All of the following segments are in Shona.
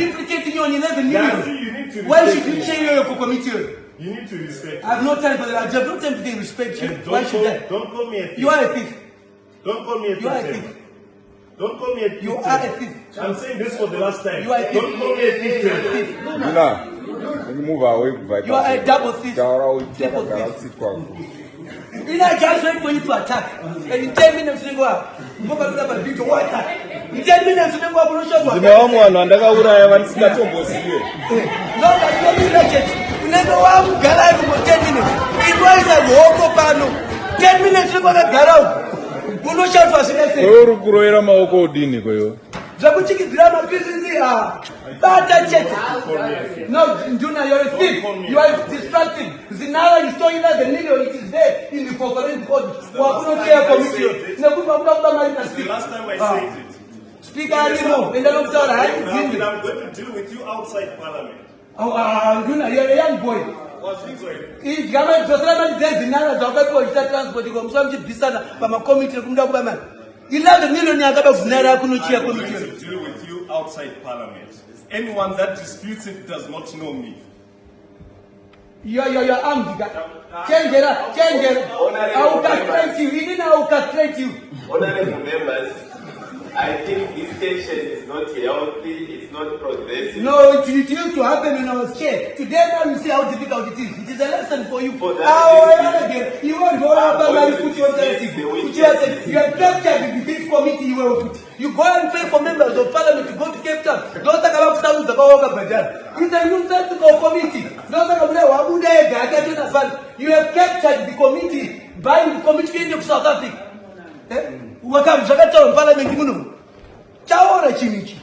implicating you on 11 million. Why should you change your committee? You need to respect. I have no time for that. I have no time to respect you. Why should I? Don't call me a thief. You are a thief. Don't call me a thief. You are a thief. Don't call me a thief. You are a thief. I'm saying this for the last time. You are a thief. Don't call me a thief. Move away. You are a double thief. Triple thief. I just wait for you to attack. And in 10 minutes, you go out. You go attack. In 10 minutes, you go out. No, but you never want to get out for 10 minutes. It was a walk up. 10 minutes, you go to get out. You know, shout for us. Zabuchiki drama business No, Juna, you're a thief. You are distracting. Zinara is showing us the million. It is there in the corporate code. The last time I said it. Speak anymore. And I'm going to deal with you outside Parliament. Oh, Juna, you're a young boy. If government does not Zinara, the people is transport. You come to Bisana, but my committee, 11 million naira kunuchia committee. To deal with you outside Parliament. Anyone that disputes it does not know me. You're armed. Change it up. Change it up. I will castrate you. Even I will castrate you. Honorable members, I think this tension is not healthy, it's not progressive. No, it used to happen when I was chair. Today now you see how difficult it is. It is a lesson for you. For that you won't go out and put yourself. You are captured in the big committee you were put. You go and pay for members of parliament to go to Cape Town. Don't talk about stuff with the power of Bajan. In the new committee. Don't talk about you have captured the committee by the committee of South Africa. Wakam parliament muno. Chaora chimichi.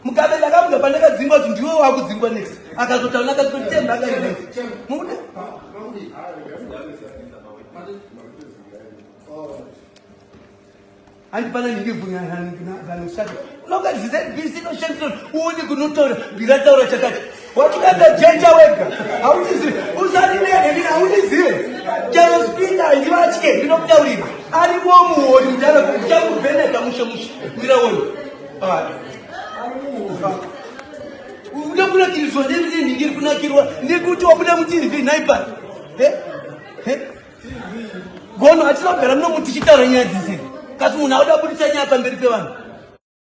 Mugabe la gamu gapandeka zimba ndiwo wakuzimba next. Akazotaona akazotemba akaile. Muda. And pana ningevunya hanushaka. Look at this busy no shameful. Uli kunutora bilatora chakati. Wakikata jenja weka. How is it? Uzani nene how is it? Jalo spinda ndiwachike ndinokutaurira. Ari bomu wori mudala kuchaku beneka mushamushi. Mira woni. Unabuda kilizwa ndiri ningiri kuna kirwa. Ndikuti wabuda mutiri naipa. Gono atilo bera no mutichitara nyadzi. Kasi munhu auda kudisa nyapa mberi pevanhu.